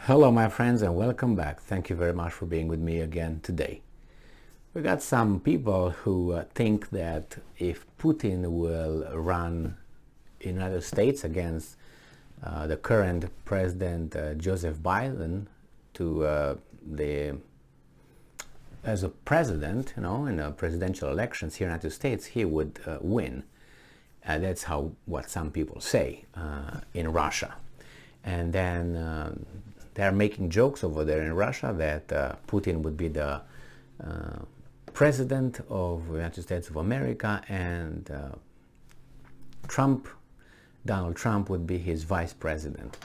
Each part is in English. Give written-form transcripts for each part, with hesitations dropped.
Hello my friends and welcome back. Thank you very much for being with me again today. We got some people who think that if Putin will run United States against the current president Joseph Biden to as a president, in presidential elections here in the United States, he would win. That's what some people say in Russia. And then they're making jokes over there in Russia that Putin would be the president of the United States of America and Donald Trump would be his vice president.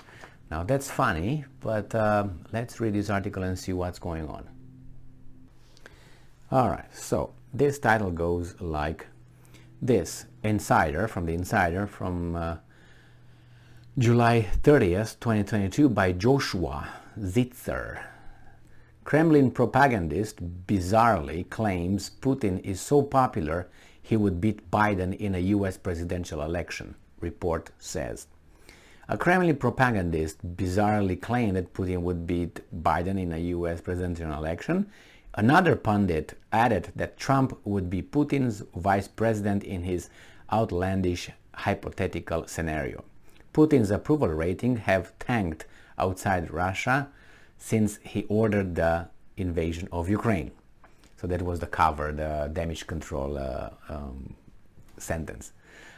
Now that's funny, but let's read this article and see what's going on. Alright, so this title goes like this. Insider from July 30th, 2022 by Joshua Zitzer. Kremlin propagandist bizarrely claims Putin is so popular he would beat Biden in a US presidential election, report says. A Kremlin propagandist bizarrely claimed that Putin would beat Biden in a US presidential election. Another pundit added that Trump would be Putin's vice president in his outlandish hypothetical scenario. Putin's approval rating have tanked outside Russia since he ordered the invasion of Ukraine. So that was the cover, the damage control sentence.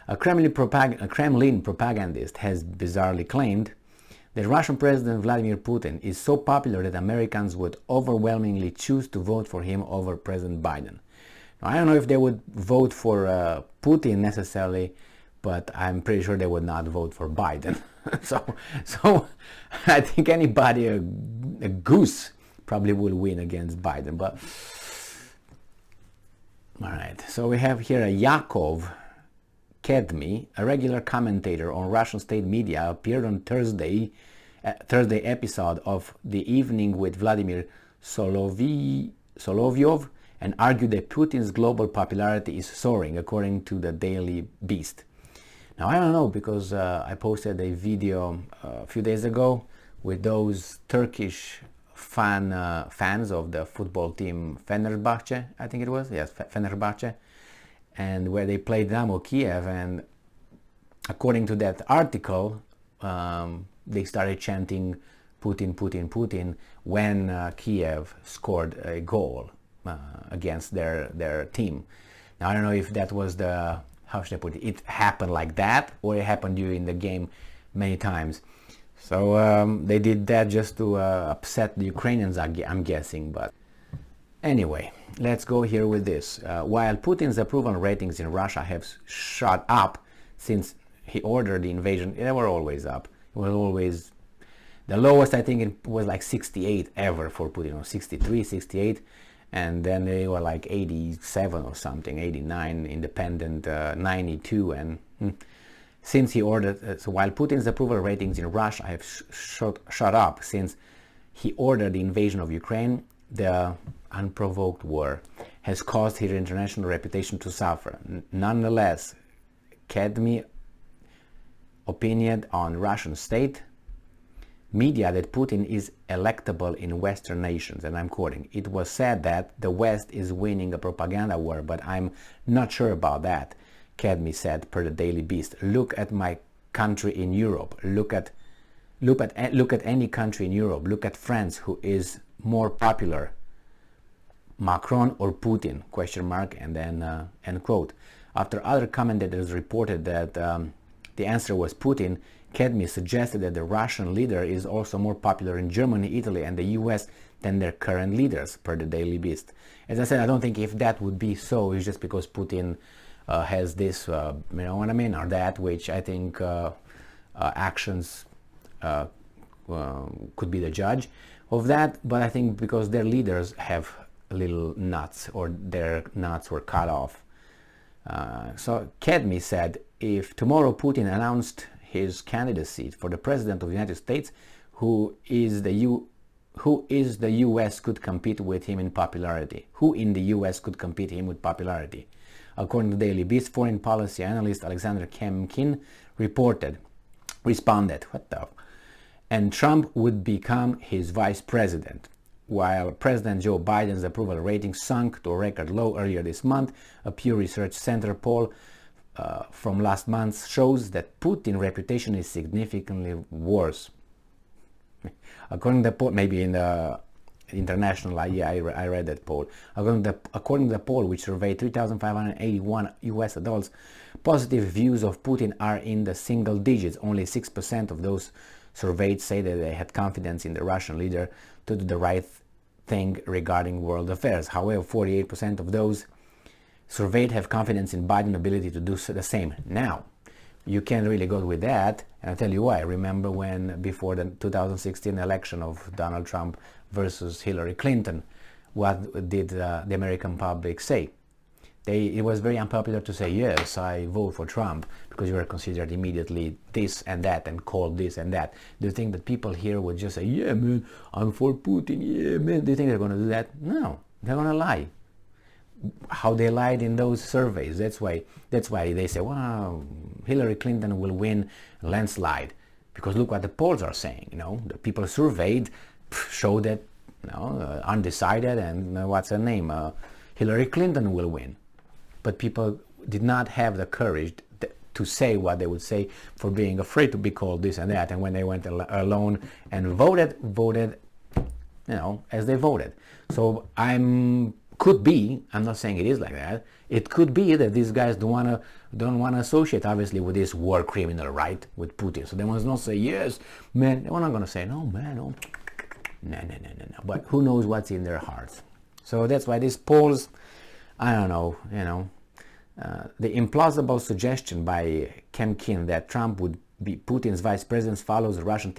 A Kremlin propagandist has bizarrely claimed that Russian President Vladimir Putin is so popular that Americans would overwhelmingly choose to vote for him over President Biden. Now, I don't know if they would vote for Putin necessarily, but I'm pretty sure they would not vote for Biden. so I think anybody, a goose, probably will win against Biden. But all right, so we have here a Yakov Kedmi, a regular commentator on Russian state media, appeared on Thursday episode of The Evening with Vladimir Solovyov and argued that Putin's global popularity is soaring, according to the Daily Beast. Now I don't know, because I posted a video a few days ago with those Turkish fans of the football team Fenerbahce, I think it was, yes, Fenerbahce, and where they played Dynamo Kiev, and according to that article, they started chanting Putin, Putin, Putin when Kiev scored a goal against their team. Now I don't know if that was how should I put it? It happened like that, or it happened during the game many times. So they did that just to upset the Ukrainians, I'm guessing. But anyway, let's go here with this. While Putin's approval ratings in Russia have shot up since he ordered the invasion, they were always up. It was always the lowest. I think it was like 68 ever for Putin, or 63, 68. And then they were like 87 or something, 89, independent, 92, and since he ordered, so while Putin's approval ratings in Russia have shot up since he ordered the invasion of Ukraine, the unprovoked war has caused his international reputation to suffer. Nonetheless, Kedmi opinion on Russian state media that Putin is electable in Western nations, and I'm quoting, "It was said that the West is winning a propaganda war, but I'm not sure about that," Kedmi said per the Daily Beast. "Look at my country in Europe. Look at any country in Europe. Look at France, who is more popular, Macron or Putin?" ? And then end quote. After other commentators reported that the answer was Putin, Kedmi suggested that the Russian leader is also more popular in Germany, Italy, and the US than their current leaders, per the Daily Beast. As I said, I don't think if that would be so, it's just because Putin has this, you know what I mean, or that, which I think actions could be the judge of that. But I think because their leaders have little nuts, or their nuts were cut off. So Kedmi said, if tomorrow Putin announced his candidacy for the president of the United States, who is the US could compete with him in popularity? Who in the US could compete him with popularity? According to Daily Beast, foreign policy analyst Alexander Kemkin responded, and Trump would become his vice president. While President Joe Biden's approval rating sunk to a record low earlier this month, a Pew Research Center poll from last month shows that Putin's reputation is significantly worse. According to the poll, maybe in the international, I read that poll. According to the poll, which surveyed 3,581 US adults, positive views of Putin are in the single digits. Only 6% of those surveyed say that they had confidence in the Russian leader to do the right thing regarding world affairs. However, 48% of those surveyed have confidence in Biden's ability to do the same. Now, you can't really go with that, and I'll tell you why. Remember when, before the 2016 election of Donald Trump versus Hillary Clinton, what did the American public say? It was very unpopular to say, yes, I vote for Trump, because you were considered immediately this and that and called this and that. Do you think that people here would just say, yeah, man, I'm for Putin, yeah, man? Do you think they're going to do that? No, they're going to lie. How they lied in those surveys. That's why they say, wow, Hillary Clinton will win landslide. Because look what the polls are saying. The people surveyed show that, undecided, and what's her name? Hillary Clinton will win. But people did not have the courage to say what they would say for being afraid to be called this and that. And when they went alone and voted, as they voted. So could be, I'm not saying it is like that, it could be that these guys don't want to associate, obviously, with this war criminal, right, with Putin. So they must not say, yes, man, they're not going to say, no, man, no. No. But who knows what's in their hearts. So that's why these polls, I don't know, the implausible suggestion by Kemkin that Trump would be Putin's vice president follows a Russian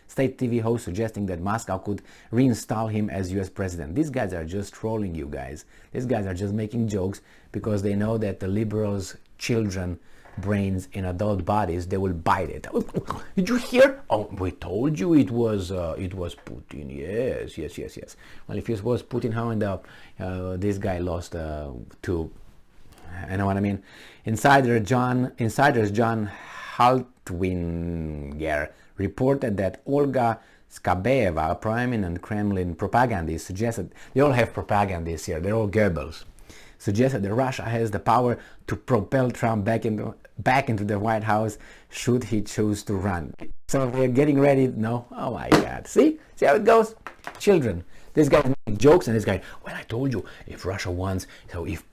state TV host suggesting that Moscow could reinstall him as US president. These guys are just trolling you guys. These guys are just making jokes because they know that the liberals' children brains in adult bodies, they will bite it. Did you hear? Oh, we told you it was Putin. Yes. Well, if it was Putin, how in the this guy lost to, you know what I mean? Insiders John Haltwinger reported that Olga Skabeva, a prominent Kremlin propagandist, suggested, they all have propagandists here, they're all Goebbels, suggested that Russia has the power to propel Trump back into the White House should he choose to run. So we're getting ready. No, oh my God! See how it goes, children. This guy making jokes, and this guy. Well, I told you, if Russia wants, so if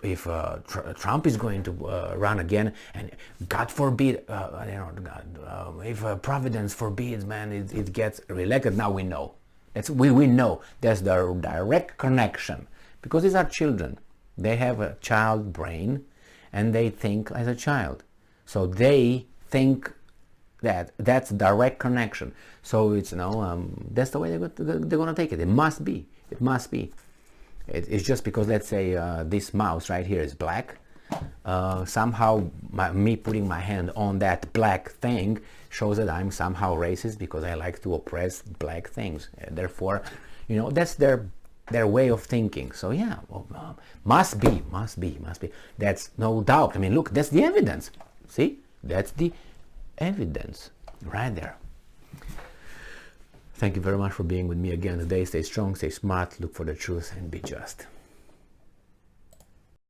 Trump is going to run again, and God forbid, if Providence forbids, man, it gets reelected. Now we know. We know. There's the direct connection because these are children. They have a child brain, and they think as a child. So they think that's direct connection. So it's that's the way they're going to take it. It must be. It's just because, let's say, this mouse right here is black. Somehow me putting my hand on that black thing shows that I'm somehow racist because I like to oppress black things. Therefore, that's their way of thinking. So yeah, must be. That's no doubt. I mean, look, that's the evidence. See, that's the evidence right there. Thank you very much for being with me again today. Stay strong, stay smart, look for the truth, and be just.